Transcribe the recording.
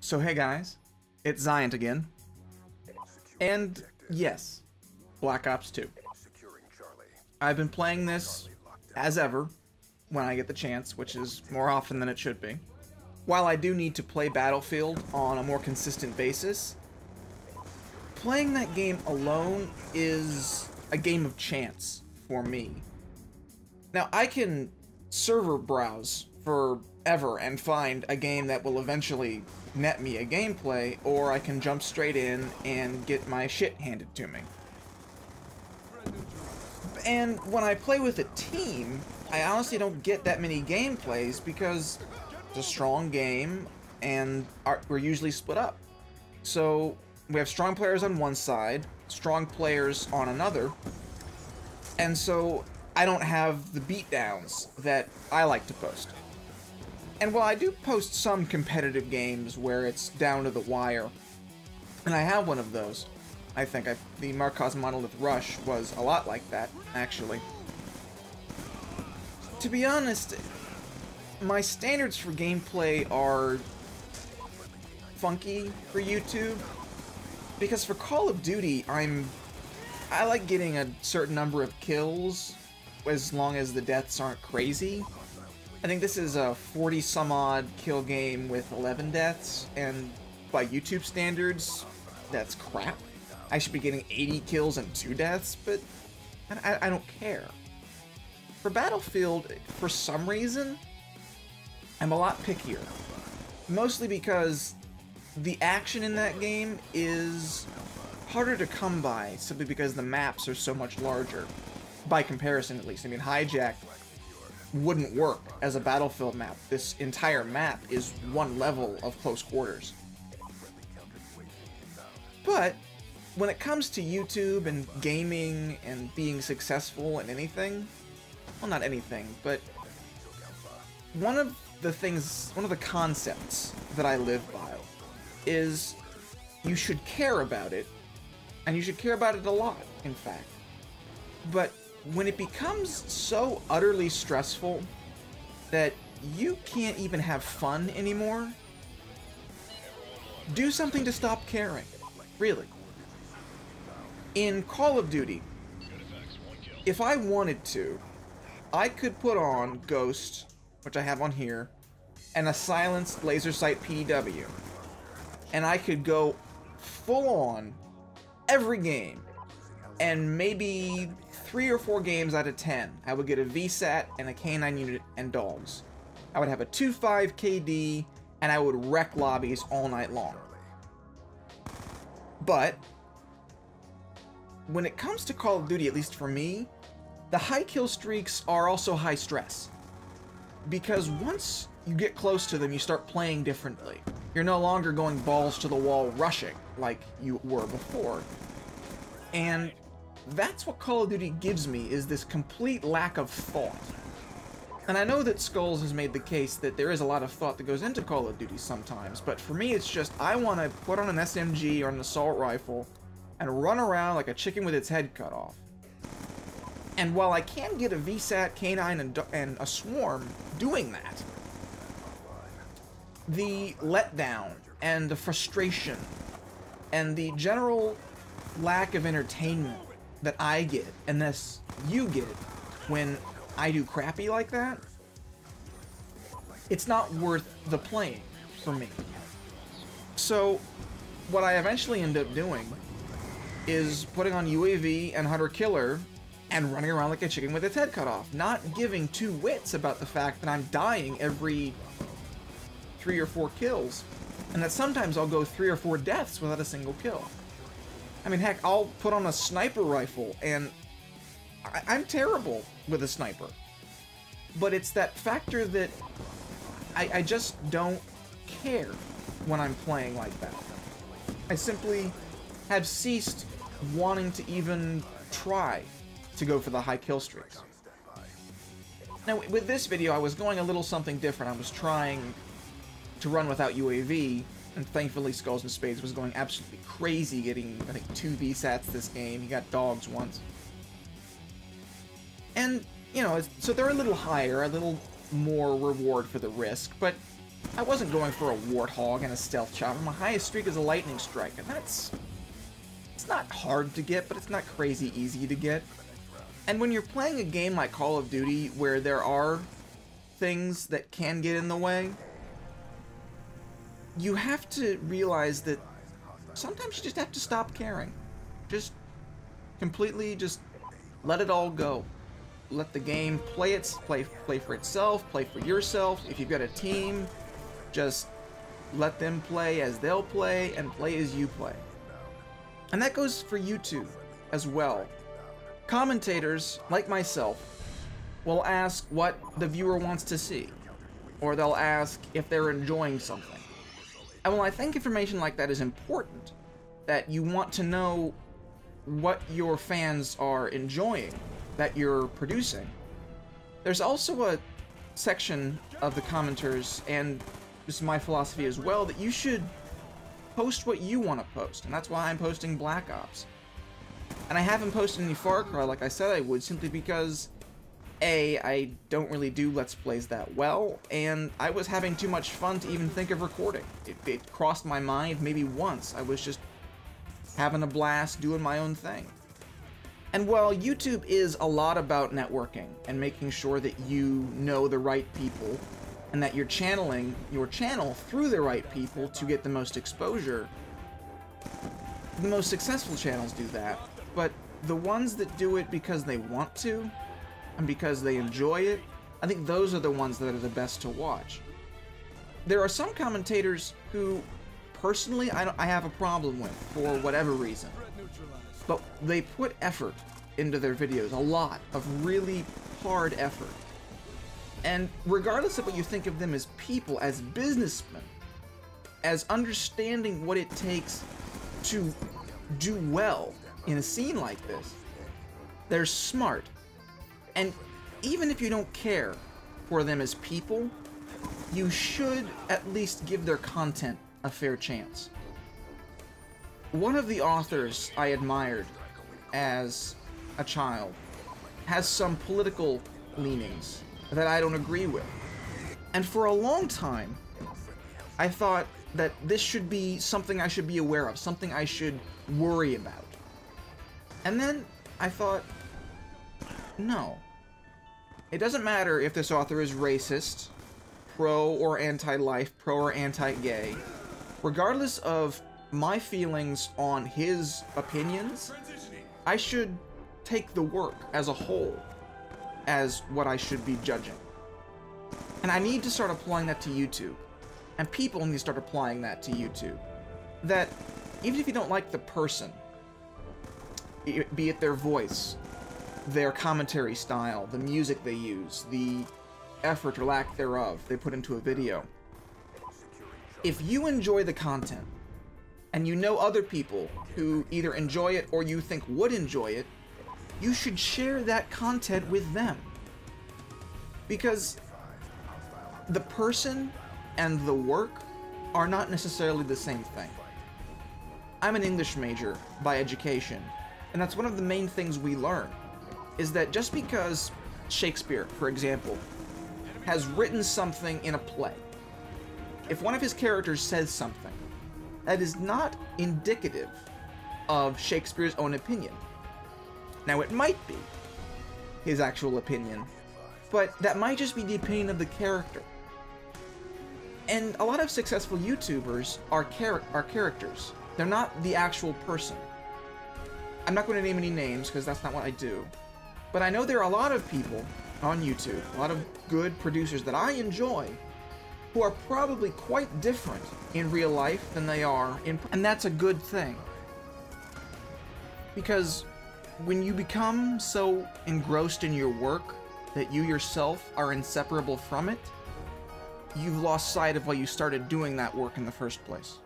So hey guys, it's Zion again, and yes, Black Ops 2. I've been playing this, as ever, when I get the chance, which is more often than it should be. While I do need to play Battlefield on a more consistent basis, playing that game alone is a game of chance for me. Now, I can server browse forever and find a game that will eventually net me a gameplay, or I can jump straight in and get my shit handed to me. And when I play with a team, I honestly don't get that many gameplays because it's a strong game and we're usually split up. So we have strong players on one side, strong players on another, and so I don't have the beatdowns that I like to post. And while I do post some competitive games where it's down to the wire, and I have one of those, I think the Marcos Monolith Rush was a lot like that, actually. To be honest, my standards for gameplay are funky for YouTube, because for Call of Duty, I like getting a certain number of kills as long as the deaths aren't crazy. I think this is a 40-some-odd kill game with 11 deaths, and by YouTube standards, that's crap. I should be getting 80 kills and 2 deaths, but I don't care. For Battlefield, for some reason, I'm a lot pickier. Mostly because the action in that game is harder to come by, simply because the maps are so much larger. By comparison, at least. I mean, Hijack wouldn't work as a Battlefield map. This entire map is one level of close quarters. But when it comes to YouTube and gaming and being successful in anything, well, not anything, but one of the concepts that I live by is you should care about it, and you should care about it a lot, in fact. But when it becomes so utterly stressful that you can't even have fun anymore, do something to stop caring. Really. In Call of Duty, if I wanted to, I could put on Ghost, which I have on here, and a silenced laser sight PDW, and I could go full on every game, and maybe 3 or 4 games out of 10, I would get a VSAT and a K9 unit and dogs. I would have a 2.5 KD, and I would wreck lobbies all night long. But when it comes to Call of Duty, at least for me, the high kill streaks are also high stress. Because once you get close to them, you start playing differently. You're no longer going balls to the wall rushing like you were before. And that's what Call of Duty gives me, is this complete lack of thought. And I know that Skulls has made the case that there is a lot of thought that goes into Call of Duty sometimes, but for me it's just, I want to put on an SMG or an assault rifle and run around like a chicken with its head cut off. And while I can get a VSAT, K9, and a swarm doing that, the letdown and the frustration and the general lack of entertainment that I get, and thus you get, when I do crappy like that, it's not worth the playing for me. So what I eventually end up doing is putting on UAV and Hunter Killer and running around like a chicken with its head cut off, not giving 2 wits about the fact that I'm dying every 3 or 4 kills, and that sometimes I'll go 3 or 4 deaths without a single kill. I mean, heck, I'll put on a sniper rifle, and I'm terrible with a sniper. But it's that factor that I just don't care when I'm playing like that. I simply have ceased wanting to even try to go for the high kill streaks. Now, with this video, I was going a little something different. I was trying to run without UAV, and thankfully Skulls and Spades was going absolutely crazy, getting, I think, 2 VSATs this game. He got dogs once. And, you know, so they're a little higher, a little more reward for the risk, but I wasn't going for a Warthog and a Stealth Chopper. My highest streak is a Lightning Strike, and it's not hard to get, but it's not crazy easy to get. And when you're playing a game like Call of Duty, where there are things that can get in the way, you have to realize that sometimes you just have to stop caring. Just completely just let it all go. Let the game play for itself, play for yourself. If you've got a team, just let them play as they'll play and play as you play. And that goes for YouTube as well. Commentators, like myself, will ask what the viewer wants to see, or they'll ask if they're enjoying something. And while I think information like that is important, that you want to know what your fans are enjoying that you're producing, there's also a section of the commenters, and this is my philosophy as well, that you should post what you want to post, and that's why I'm posting Black Ops. And I haven't posted any Far Cry like I said I would, simply because A, I don't really do Let's Plays that well, and I was having too much fun to even think of recording. It crossed my mind maybe once. I was just having a blast doing my own thing. And while YouTube is a lot about networking and making sure that you know the right people and that you're channeling your channel through the right people to get the most exposure, the most successful channels do that. But the ones that do it because they want to and because they enjoy it, I think those are the ones that are the best to watch. There are some commentators who, personally, I have a problem with for whatever reason. But they put effort into their videos, a lot of really hard effort. And regardless of what you think of them as people, as businessmen, as understanding what it takes to do well in a scene like this, they're smart. And even if you don't care for them as people, you should at least give their content a fair chance. One of the authors I admired as a child has some political leanings that I don't agree with. And for a long time, I thought that this should be something I should be aware of, something I should worry about. And then I thought, no. It doesn't matter if this author is racist, pro or anti-life, pro or anti-gay. Regardless of my feelings on his opinions, I should take the work as a whole as what I should be judging. And I need to start applying that to YouTube. And people need to start applying that to YouTube. That even if you don't like the person, be it their voice, their commentary style, the music they use, the effort or lack thereof they put into a video, if you enjoy the content, and you know other people who either enjoy it or you think would enjoy it, you should share that content with them. Because the person and the work are not necessarily the same thing. I'm an English major by education, and that's one of the main things we learn, is that just because Shakespeare, for example, has written something in a play, if one of his characters says something, that is not indicative of Shakespeare's own opinion. Now, it might be his actual opinion, but that might just be the opinion of the character. And a lot of successful YouTubers are characters. They're not the actual person. I'm not going to name any names because that's not what I do. But I know there are a lot of people on YouTube, a lot of good producers that I enjoy, who are probably quite different in real life than they are in... And that's a good thing. Because when you become so engrossed in your work that you yourself are inseparable from it, you've lost sight of why you started doing that work in the first place.